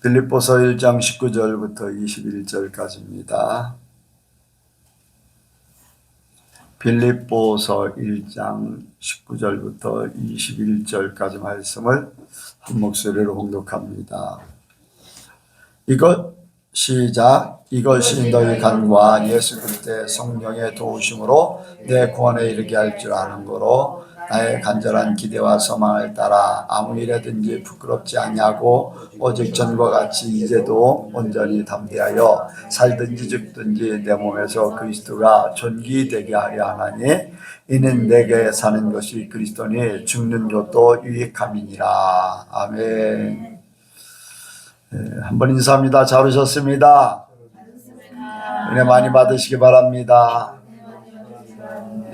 빌립보서 1장 19절부터 21절까지입니다. 빌립보서 1장 19절부터 21절까지 말씀을 한 목소리로 봉독합니다. 이것이 너희 간구와 예수 그리스도의 성령의 도우심으로 내 구원에 이르게 할 줄 아는 거로 나의 간절한 기대와 소망을 따라 아무 일에든지 부끄럽지 아니하고 오직 전과 같이 이제도 온전히 담대하여 살든지 죽든지 내 몸에서 그리스도가 존귀되게 하려 하나니 이는 내게 사는 것이 그리스도니 죽는 것도 유익함이니라. 아멘. 한번 인사합니다. 잘 오셨습니다. 은혜 많이 받으시기 바랍니다.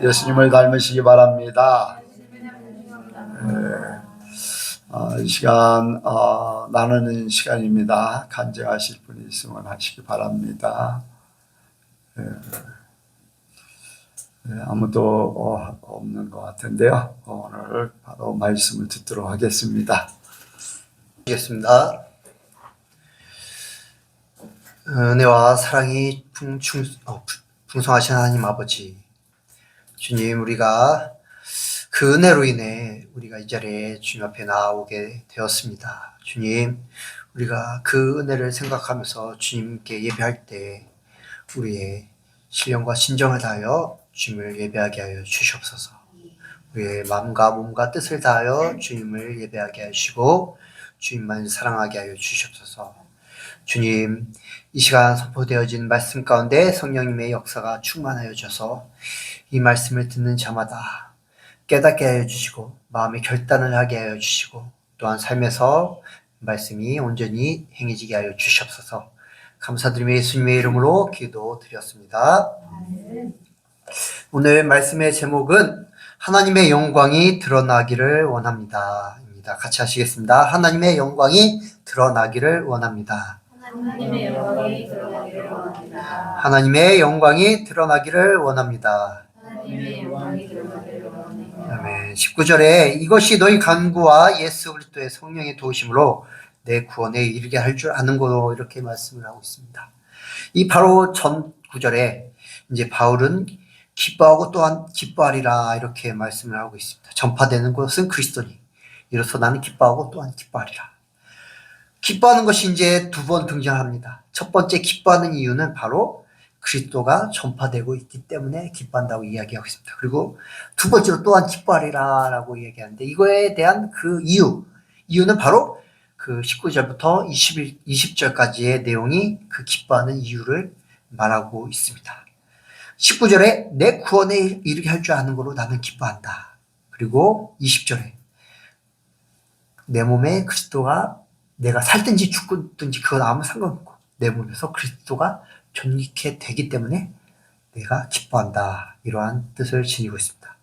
예수님을 닮으시기 바랍니다. 이 시간 나누는 시간입니다. 간증하실 분이 있으면 하시기 바랍니다. 아무도 없는 것 같은데요. 오늘 바로 말씀을 듣도록 하겠습니다. 하겠습니다. 은혜와 사랑이 풍성하신 하나님 아버지, 주님, 우리가 그 은혜로 인해 우리가 이 자리에 주님 앞에 나오게 되었습니다. 주님, 우리가 그 은혜를 생각하면서 주님께 예배할 때 우리의 신령과 신정을 다하여 주님을 예배하게 하여 주시옵소서. 우리의 마음과 몸과 뜻을 다하여 주님을 예배하게 하시고 주님만 사랑하게 하여 주시옵소서. 주님, 이 시간 선포되어진 말씀 가운데 성령님의 역사가 충만하여 져서 이 말씀을 듣는 자마다 깨닫게 하여 주시고 마음의 결단을 하게 하여 주시고 또한 삶에서 말씀이 온전히 행해지게 하여 주시옵소서. 감사드리며 예수님의 이름으로 기도드렸습니다. 오늘 말씀의 제목은 하나님의 영광이 드러나기를 원합니다. 같이 하시겠습니다. 하나님의 영광이 드러나기를 원합니다. 하나님의 영광이 드러나기를 원합니다. 하나님의 영광이 드러나기를 원합니다. 하나님의 영광이 드러나기를 원합니다. 아멘. 19절에 이것이 너희 간구와 예수 그리스도의 성령의 도우심으로 내 구원에 이르게 할 줄 아는 거로 이렇게 말씀을 하고 있습니다. 이 바로 전 구절에 이제 바울은 기뻐하고 또한 기뻐하리라 이렇게 말씀을 하고 있습니다. 전파되는 것은 그리스도니 이로써 나는 기뻐하고 또한 기뻐하리라. 기뻐하는 것이 이제 두 번 등장합니다. 첫 번째 기뻐하는 이유는 바로 그리스도가 전파되고 있기 때문에 기뻐한다고 이야기하고 있습니다. 그리고 두 번째로 또한 기뻐하리라 라고 이야기하는데 이거에 대한 그 이유는 바로 그 19절부터 20절까지의 내용이 그 기뻐하는 이유를 말하고 있습니다. 19절에 내 구원에 이르게 할 줄 아는 거로 나는 기뻐한다. 그리고 20절에 내 몸에 그리스도가 내가 살든지 죽든지 그건 아무 상관없고 내 몸에서 그리스도가 존귀케 되기 때문에 내가 기뻐한다. 이러한 뜻을 지니고 있습니다.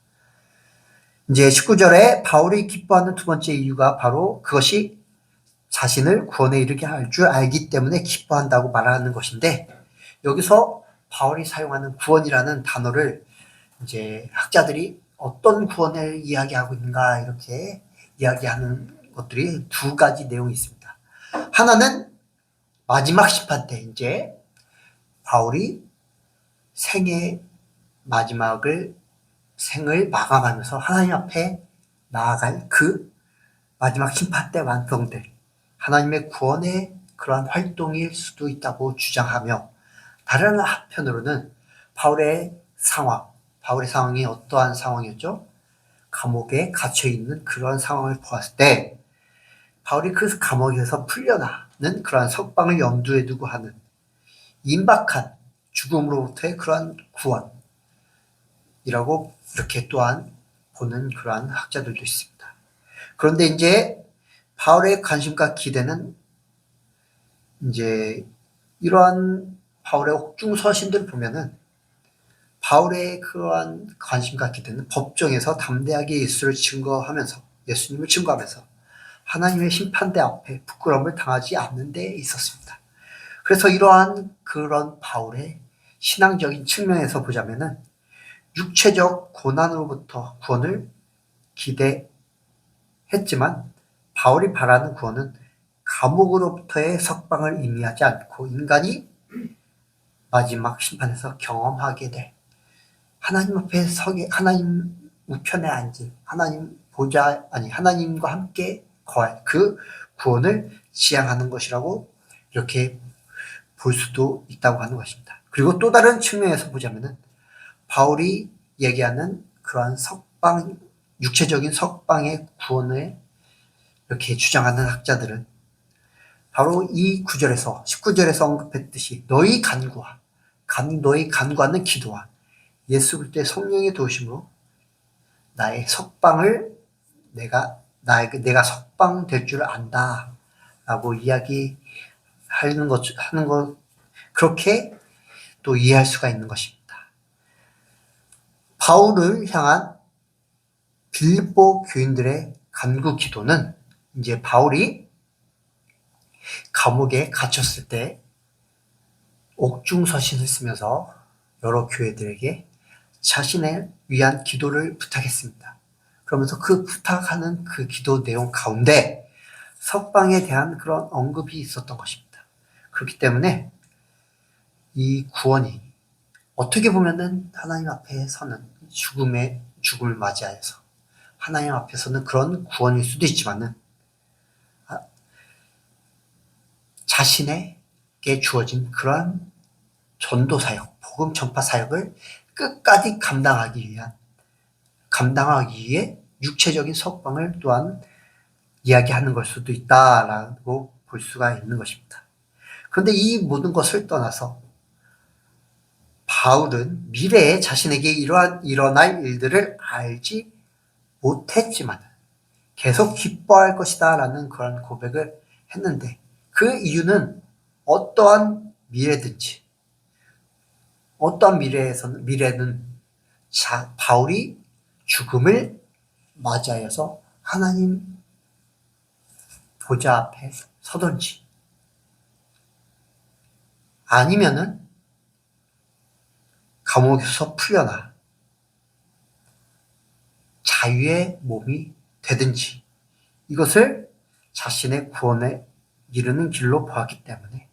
이제 19절에 바울이 기뻐하는 두 번째 이유가 바로 그것이 자신을 구원에 이르게 할 줄 알기 때문에 기뻐한다고 말하는 것인데 여기서 바울이 사용하는 구원이라는 단어를 이제 학자들이 어떤 구원을 이야기하고 있는가 이렇게 이야기하는 것들이 두 가지 내용이 있습니다. 하나는 마지막 심판 때 이제 바울이 생을 마감하면서 하나님 앞에 나아갈 그 마지막 심판 때 완성될 하나님의 구원의 그러한 활동일 수도 있다고 주장하며 다른 한편으로는 바울의 상황이 어떠한 상황이었죠? 감옥에 갇혀있는 그런 상황을 보았을 때 바울이 그 감옥에서 풀려나는 그러한 석방을 염두에 두고 하는 임박한 죽음으로부터의 그러한 구원이라고 이렇게 또한 보는 그러한 학자들도 있습니다. 그런데 이제 바울의 관심과 기대는 이제 이러한 바울의 옥중서신들 보면은 바울의 그러한 관심과 기대는 법정에서 담대하게 예수님을 증거하면서 하나님의 심판대 앞에 부끄러움을 당하지 않는 데 있었습니다. 그래서 이러한 그런 바울의 신앙적인 측면에서 보자면은 육체적 고난으로부터 구원을 기대했지만 바울이 바라는 구원은 감옥으로부터의 석방을 의미하지 않고 인간이 마지막 심판에서 경험하게 될 하나님 앞에 서게, 하나님 우편에 앉을, 하나님 보좌, 아니 하나님과 함께 거할 그 구원을 지향하는 것이라고 이렇게 볼 수도 있다고 하는 것입니다. 그리고 또 다른 측면에서 보자면은 바울이 얘기하는 그러한 석방, 육체적인 석방의 구원을 이렇게 주장하는 학자들은 바로 이 9절에서 19절에서 언급했듯이 너희 간구하는 기도와 예수 그리스도의 성령의 도우심으로 나의 석방을 내가 석방될 줄 안다라고 이야기하는 하는 것 그렇게 또 이해할 수가 있는 것입니다. 바울을 향한 빌립보 교인들의 간구 기도는 이제 바울이 감옥에 갇혔을 때 옥중서신을 쓰면서 여러 교회들에게 자신을 위한 기도를 부탁했습니다. 그러면서 그 부탁하는 그 기도 내용 가운데 석방에 대한 그런 언급이 있었던 것입니다. 그렇기 때문에 이 구원이 어떻게 보면은 하나님 앞에 서는 죽음을 맞이하여서 하나님 앞에서는 그런 구원일 수도 있지만은 자신에게 주어진 그러한 전도 사역, 복음 전파 사역을 끝까지 감당하기 위해 육체적인 석방을 또한 이야기하는 걸 수도 있다라고 볼 수가 있는 것입니다. 그런데 이 모든 것을 떠나서 바울은 미래에 자신에게 일어날 일들을 알지 못했지만 계속 기뻐할 것이다 라는 그런 고백을 했는데 그 이유는 어떠한 미래는 바울이 죽음을 맞이하여서 하나님 보좌 앞에 서든지 아니면은 감옥에서 풀려나 자유의 몸이 되든지 이것을 자신의 구원에 이르는 길로 보았기 때문에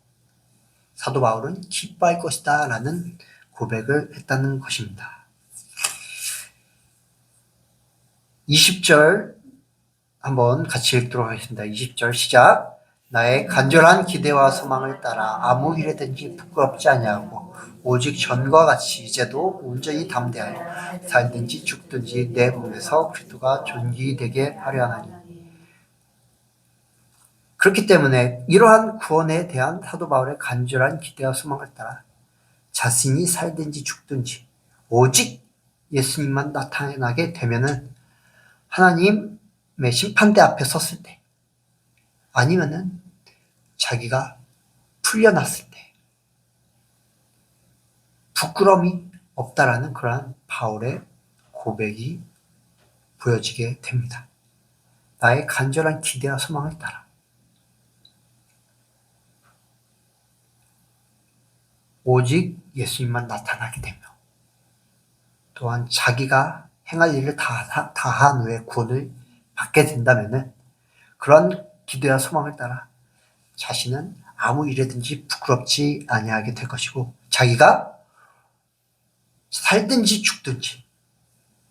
사도 바울은 기뻐할 것이다 라는 고백을 했다는 것입니다. 20절 한번 같이 읽도록 하겠습니다. 20절 시작. 나의 간절한 기대와 소망을 따라 아무 일에든지 부끄럽지 아니하고 오직 전과 같이 이제도 온전히 담대하여 살든지 죽든지 내 몸에서 그리스도가 존귀 되게 하려 하나니. 그렇기 때문에 이러한 구원에 대한 사도 바울의 간절한 기대와 소망을 따라 자신이 살든지 죽든지 오직 예수님만 나타나게 되면은 하나님의 심판대 앞에 섰을 때 아니면은 자기가 풀려났을 때 부끄러움이 없다라는 그러한 바울의 고백이 보여지게 됩니다. 나의 간절한 기대와 소망을 따라 오직 예수님만 나타나게 되며 또한 자기가 행할 일을 다한 후에 구원을 받게 된다면은 그런 기대와 소망을 따라 자신은 아무 일에든지 부끄럽지 아니하게 될 것이고 자기가 살든지 죽든지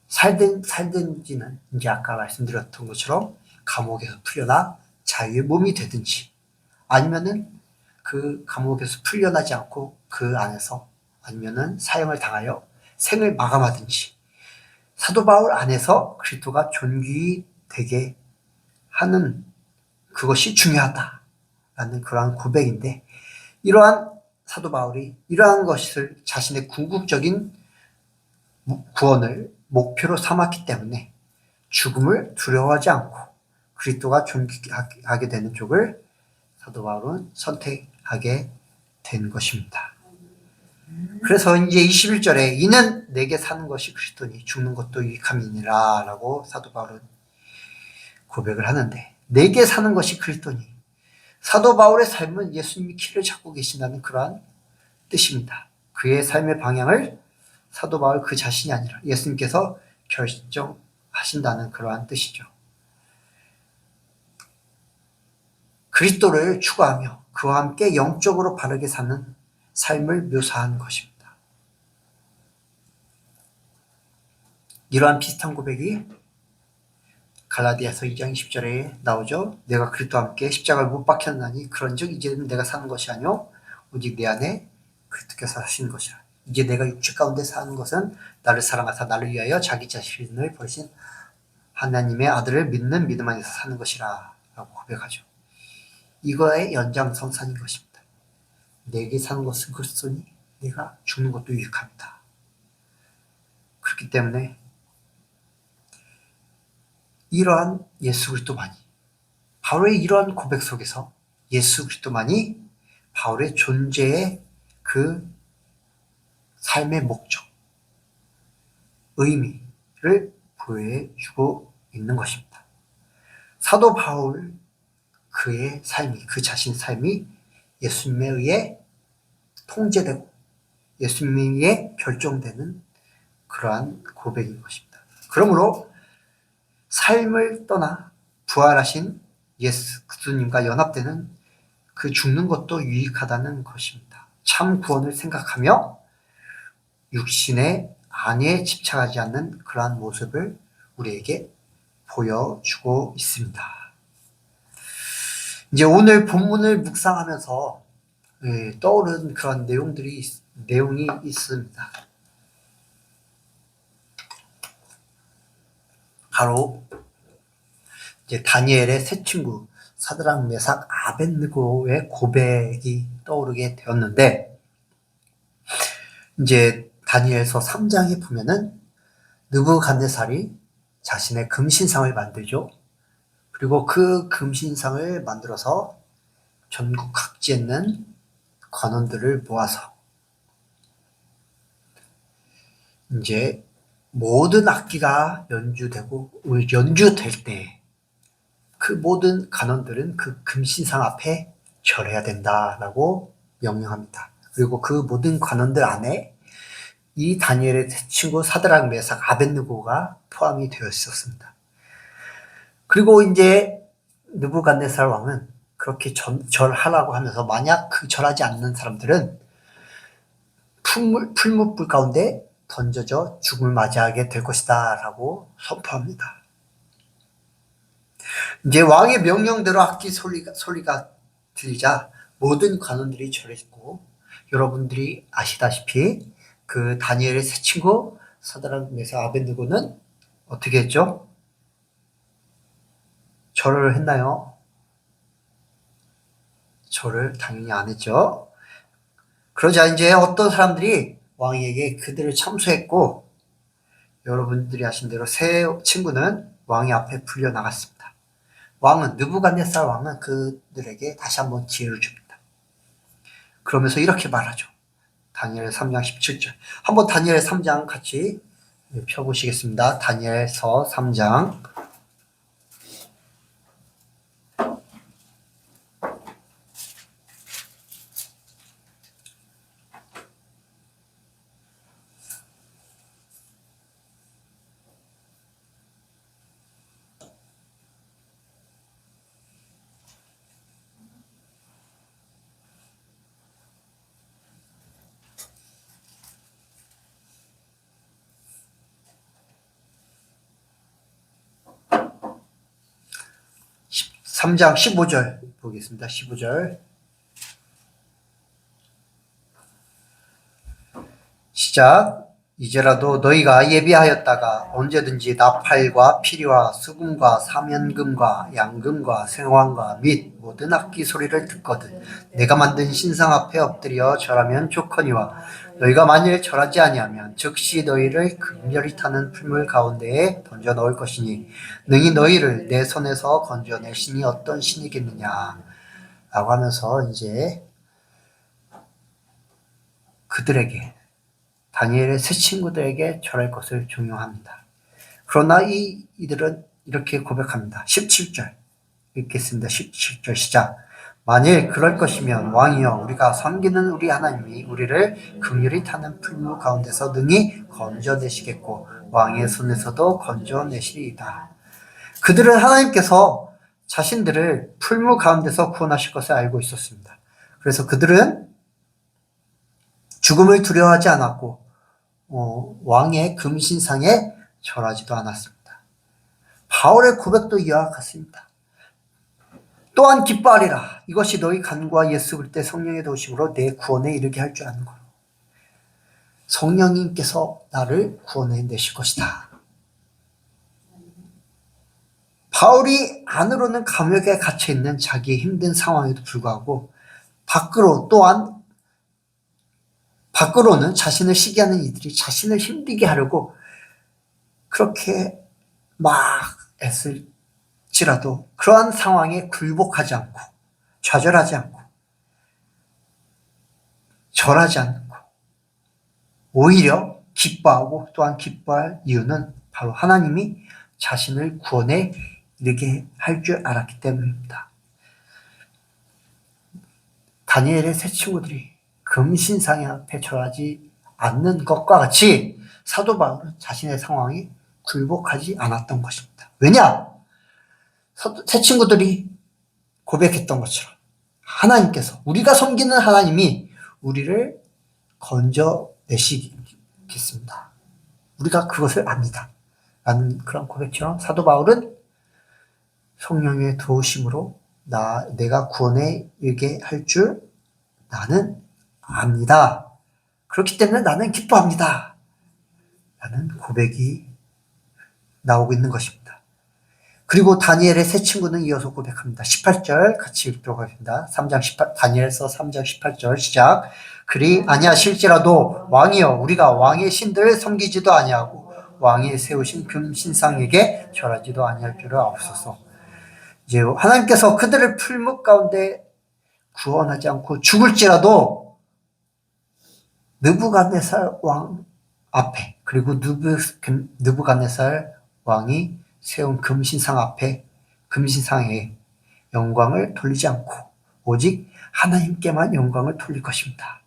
살든지는 이제 아까 말씀드렸던 것처럼 감옥에서 풀려나 자유의 몸이 되든지 아니면은 그 감옥에서 풀려나지 않고 그 안에서 아니면은 사형을 당하여 생을 마감하든지 사도 바울 안에서 그리스도가 존귀 되게 하는 그것이 중요하다라는 그러한 고백인데 이러한 사도 바울이 이러한 것을 자신의 궁극적인 구원을 목표로 삼았기 때문에 죽음을 두려워하지 않고 그리스도가 존귀하게 되는 쪽을 사도 바울은 선택하게 된 것입니다. 그래서 이제 21절에 이는 내게 사는 것이 그리스도니 죽는 것도 유익함이니라 라고 사도 바울은 고백을 하는데 내게 사는 것이 그리스도니 사도 바울의 삶은 예수님이 키를 잡고 계신다는 그러한 뜻입니다. 그의 삶의 방향을 사도 바울 그 자신이 아니라 예수님께서 결정하신다는 그러한 뜻이죠. 그리스도를 추구하며 그와 함께 영적으로 바르게 사는 삶을 묘사한 것입니다. 이러한 비슷한 고백이 갈라디아서 2장 10절에 나오죠. 내가 그리스도와 함께 십자가를 못 박혔나니 그런즉 이제는 내가 사는 것이 아니요 오직 내 안에 그리스도께서 사시는 것이라. 이제 내가 육체 가운데 사는 것은 나를 사랑하사 나를 위하여 자기 자신을 버리신 하나님의 아들을 믿는 믿음 안에서 사는 것이라 라고 고백하죠. 이거의 연장선상인 것입니다. 내게 사는 것은 그리스도니 내가 죽는 것도 유익합니다. 그렇기 때문에 이러한 예수 그리스도만이, 바울의 이러한 고백 속에서 예수 그리스도만이 바울의 존재의 그 삶의 목적, 의미를 보여주고 있는 것입니다. 사도 바울 그의 삶이, 그 자신의 삶이 예수님에 의해 통제되고 예수님에 의해 결정되는 그러한 고백인 것입니다. 그러므로 삶을 떠나 부활하신 예수 그리스도님과 연합되는 그 죽는 것도 유익하다는 것입니다. 참 구원을 생각하며 육신의 안에 집착하지 않는 그러한 모습을 우리에게 보여주고 있습니다. 이제 오늘 본문을 묵상하면서 떠오른 그런 내용이 있습니다. 바로 이제 다니엘의 세 친구 사드락, 메삭, 아벳느고의 고백이 떠오르게 되었는데, 이제 다니엘서 3장에 보면은 느부갓네살이 자신의 금신상을 만들죠. 그리고 그 금신상을 만들어서 전국 각지에 있는 관원들을 모아서 이제 모든 악기가 연주될 때 그 모든 관원들은 그 금신상 앞에 절해야 된다라고 명령합니다. 그리고 그 모든 관원들 안에 이 다니엘의 친구 사드락, 메삭, 아벳느고가 포함이 되어 있었습니다. 그리고 이제 느부갓네살 왕은 그렇게 절하라고 하면서 만약 그 절하지 않는 사람들은 풀무불 가운데 던져져 죽음을 맞이하게 될 것이다 라고 선포합니다. 이제 왕의 명령대로 악기 소리가 들리자 모든 관원들이 절했고, 여러분들이 아시다시피 그 다니엘의 세 친구 사드락, 메삭, 아벳느고는 어떻게 했죠? 절을 했나요? 절을 당연히 안 했죠. 그러자 이제 어떤 사람들이 왕에게 그들을 참소했고, 여러분들이 아신 대로 세 친구는 왕의 앞에 불려 나갔습니다. 느부갓네살 왕은 그들에게 다시 한번 기회를 줍니다. 그러면서 이렇게 말하죠. 다니엘 3장 17절. 한번 다니엘 3장 같이 펴보시겠습니다. 다니엘서 3장. 삼 장 15절 보겠습니다. 15절 시작. 이제라도 너희가 예비하였다가 언제든지 나팔과 피리와 수금과 사면금과 양금과 생황과 및 모든 악기 소리를 듣거든 내가 만든 신상 앞에 엎드려 절하면 좋거니와 너희가 만일 절하지 아니하면 즉시 너희를 극렬히 타는 풀물 가운데에 던져 넣을 것이니 능히 너희를 내 손에서 건져낼 신이 어떤 신이겠느냐 라고 하면서 이제 그들에게, 다니엘의 세 친구들에게 절할 것을 종용합니다. 그러나 이들은 이렇게 고백합니다. 17절 읽겠습니다. 17절 시작. 만일 그럴 것이면 왕이여 우리가 섬기는 우리 하나님이 우리를 긍휼히 타는 풀무 가운데서 능히 건져내시겠고 왕의 손에서도 건져내시리이다. 그들은 하나님께서 자신들을 풀무 가운데서 구원하실 것을 알고 있었습니다. 그래서 그들은 죽음을 두려워하지 않았고 왕의 금신상에 절하지도 않았습니다. 바울의 고백도 이와 같습니다. 또한 기뻐하리라. 이것이 너희 간구와 예수 그리스도의 성령의 도우심으로 내 구원에 이르게 할 줄 아는 거로. 성령님께서 나를 구원해 내실 것이다. 바울이 안으로는 감옥에 갇혀 있는 자기의 힘든 상황에도 불구하고 밖으로는 자신을 시기하는 이들이 자신을 힘들게 하려고 그렇게 막 애쓸지라도 그러한 상황에 굴복하지 않고 좌절하지 않고 절하지 않고 오히려 기뻐하고 또한 기뻐할 이유는 바로 하나님이 자신을 구원에 이르게 할 줄 알았기 때문입니다. 다니엘의 세 친구들이 금신상에 앞에 절하지 않는 것과 같이 사도 바울은 자신의 상황에 굴복하지 않았던 것입니다. 왜냐? 세 친구들이 고백했던 것처럼 하나님께서, 우리가 섬기는 하나님이 우리를 건져내시겠습니다. 우리가 그것을 압니다. 라는 그런 고백처럼 사도 바울은 성령의 도우심으로 내가 구원에 이르게 할 줄 나는 압니다. 그렇기 때문에 나는 기뻐합니다. 라는 고백이 나오고 있는 것입니다. 그리고 다니엘의 세 친구는 이어서 고백합니다. 18절 같이 읽도록 하겠습니다. 다니엘서 3장 18절 시작. 그리 아니하실지라도 왕이여 우리가 왕의 신들을 섬기지도 아니하고 왕이 세우신 금신상에게 절하지도 아니할 줄을 아옵소서. 이제 하나님께서 그들을 풀무 가운데 구원하지 않고 죽을지라도 느부갓네살 왕 앞에 그리고 느부갓네살 왕이 세운 금신상 앞에 금신상에 영광을 돌리지 않고 오직 하나님께만 영광을 돌릴 것입니다.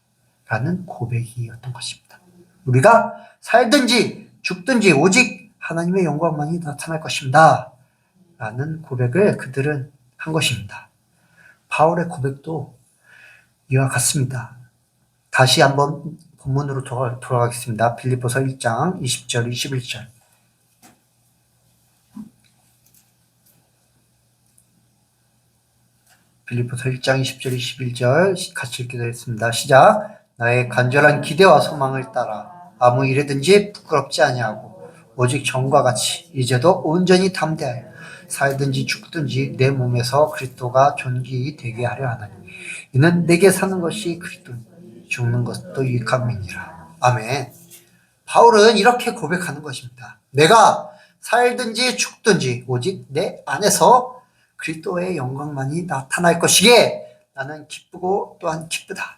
라는 고백이었던 것입니다. 우리가 살든지 죽든지 오직 하나님의 영광만이 나타날 것입니다. 라는 고백을 그들은 한 것입니다. 바울의 고백도 이와 같습니다. 다시 한번 본문으로 돌아가겠습니다. 빌립보서 1장 20절 21절. 빌립보서 1장 20절 21절 같이 읽기도 했습니다. 시작. 나의 간절한 기대와 소망을 따라 아무 일에든지 부끄럽지 아니하고 오직 전과 같이 이제도 온전히 담대하여 살든지 죽든지 내 몸에서 그리스도가 존귀히 되게 하려 하나니 이는 내게 사는 것이 그리스도 죽는 것도 유익함이니라. 아멘. 바울은 이렇게 고백하는 것입니다. 내가 살든지 죽든지 오직 내 안에서 그리스도의 영광만이 나타날 것이기에 나는 기쁘고 또한 기쁘다.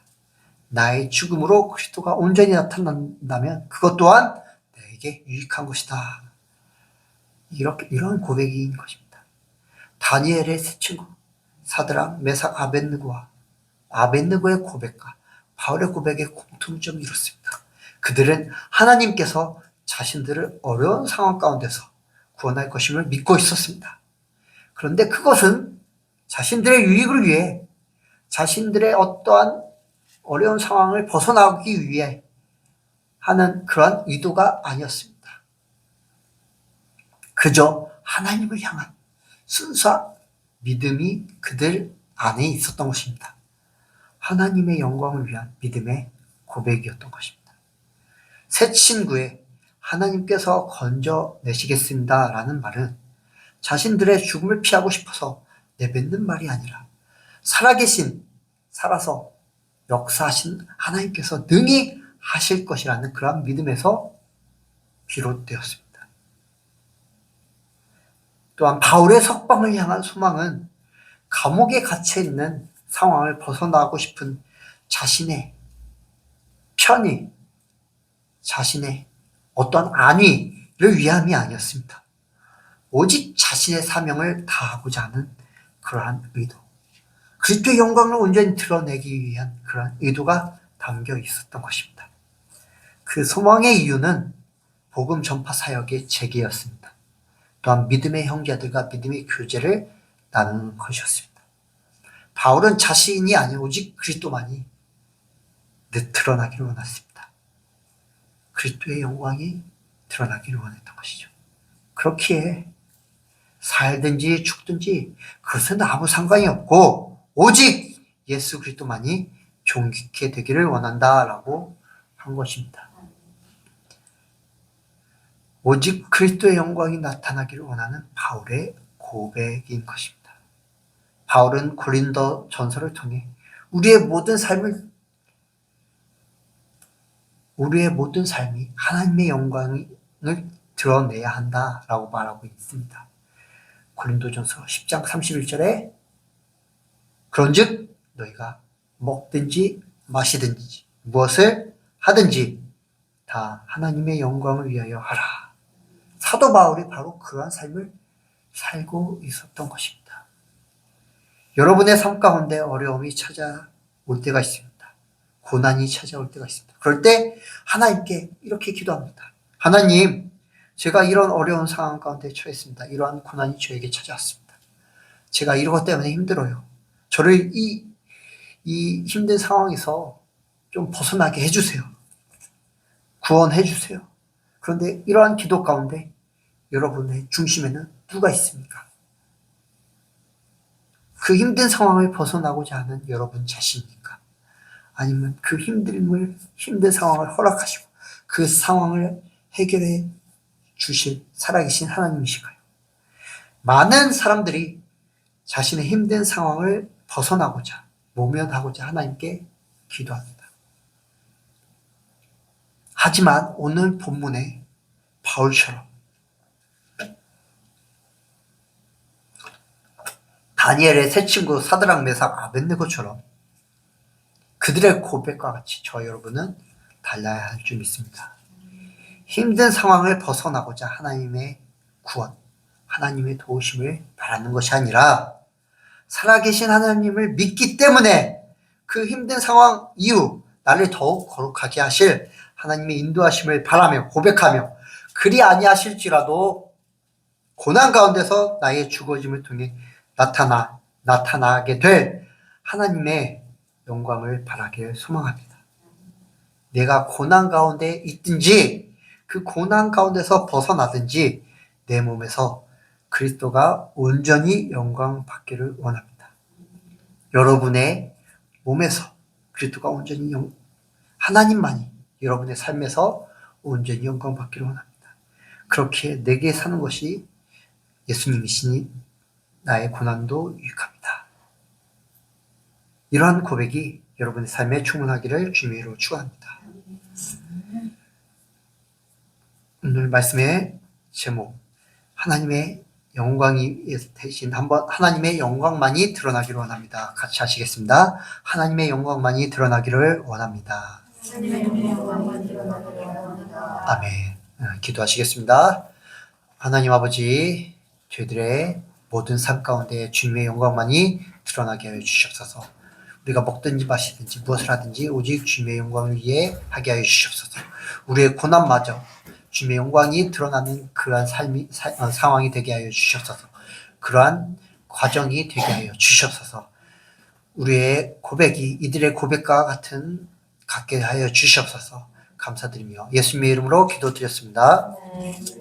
나의 죽음으로 그리스도가 온전히 나타난다면 그것 또한 내게 유익한 것이다. 이런 고백인 것입니다. 다니엘의 세 친구 사드락, 메삭, 아벳느고의 고백과 바울의 고백의 공통점이 이렇습니다. 그들은 하나님께서 자신들을 어려운 상황 가운데서 구원할 것임을 믿고 있었습니다. 그런데 그것은 자신들의 유익을 위해 자신들의 어떠한 어려운 상황을 벗어나기 위해 하는 그러한 의도가 아니었습니다. 그저 하나님을 향한 순수한 믿음이 그들 안에 있었던 것입니다. 하나님의 영광을 위한 믿음의 고백이었던 것입니다. 새 친구의 하나님께서 건져내시겠습니다 라는 말은 자신들의 죽음을 피하고 싶어서 내뱉는 말이 아니라 살아서 역사하신 하나님께서 능히 하실 것이라는 그러한 믿음에서 비롯되었습니다. 또한 바울의 석방을 향한 소망은 감옥에 갇혀있는 상황을 벗어나고 싶은 자신의 편의, 자신의 어떤 안위를 위함이 아니었습니다. 오직 자신의 사명을 다하고자 하는 그러한 의도, 그리스도의 영광을 온전히 드러내기 위한 그러한 의도가 담겨 있었던 것입니다. 그 소망의 이유는 복음 전파 사역의 재개였습니다. 또한 믿음의 형제들과 믿음의 교제를 나는 것이었습니다. 바울은 자신이 아닌 오직 그리스도만이 드러나기를 원했습니다. 그리스도의 영광이 드러나기를 원했던 것이죠. 그렇기에 살든지 죽든지 그것은 아무 상관이 없고 오직 예수 그리스도만이 존귀케 되기를 원한다라고 한 것입니다. 오직 그리스도의 영광이 나타나기를 원하는 바울의 고백인 것입니다. 바울은 고린도 전서를 통해 우리의 모든 삶이 하나님의 영광을 드러내야 한다라고 말하고 있습니다. 고린도전서 10장 31절에 그런즉 너희가 먹든지 마시든지 무엇을 하든지 다 하나님의 영광을 위하여 하라. 사도 바울이 바로 그러한 삶을 살고 있었던 것입니다. 여러분의 삶 가운데 어려움이 찾아올 때가 있습니다. 고난이 찾아올 때가 있습니다. 그럴 때 하나님께 이렇게 기도합니다. 하나님, 제가 이런 어려운 상황 가운데 처했습니다. 이러한 고난이 저에게 찾아왔습니다. 제가 이런 것 때문에 힘들어요. 저를 이 힘든 상황에서 좀 벗어나게 해주세요. 구원해 주세요. 그런데 이러한 기도 가운데 여러분의 중심에는 누가 있습니까? 그 힘든 상황을 벗어나고자 하는 여러분 자신입니까? 아니면 그 힘든 상황을 허락하시고 그 상황을 해결해 주실 살아계신 하나님이실까요? 많은 사람들이 자신의 힘든 상황을 벗어나고자, 모면하고자 하나님께 기도합니다. 하지만 오늘 본문에 바울처럼 다니엘의 세 친구 사드락 메삭 아벳네고처럼 그들의 고백과 같이 저 여러분은 달라야 할 줄 믿습니다. 힘든 상황을 벗어나고자 하나님의 구원, 하나님의 도우심을 바라는 것이 아니라 살아계신 하나님을 믿기 때문에 그 힘든 상황 이후 나를 더욱 거룩하게 하실 하나님의 인도하심을 바라며 고백하며 그리 아니하실지라도 고난 가운데서 나의 죽어짐을 통해 나타나게 될 하나님의 영광을 바라길 소망합니다. 내가 고난 가운데 있든지 그 고난 가운데서 벗어나든지 내 몸에서 그리스도가 온전히 영광 받기를 원합니다. 여러분의 몸에서 그리스도가 온전히 하나님만이 여러분의 삶에서 온전히 영광 받기를 원합니다. 그렇게 내게 사는 것이 예수님이시니 나의 고난도 유익합니다. 이러한 고백이 여러분의 삶에 충분하기를 주님으로 축원합니다. 오늘 말씀의 제목, 하나님의 영광이 대신 한번 하나님의 영광만이 드러나기를 원합니다. 같이 하시겠습니다. 하나님의 영광만이 드러나기를 원합니다. 아멘. 기도하시겠습니다. 하나님 아버지, 저희들의 모든 삶 가운데 주님의 영광만이 드러나게 하여 주시옵소서. 우리가 먹든지 마시든지 무엇을 하든지 오직 주님의 영광을 위해 하게 하여 주시옵소서. 우리의 고난마저 주님의 영광이 드러나는 그러한 상황이 되게 하여 주시옵소서. 그러한 과정이 되게 하여 주시옵소서. 우리의 고백이 이들의 고백과 같게 하여 주시옵소서. 감사드리며 예수님의 이름으로 기도드렸습니다.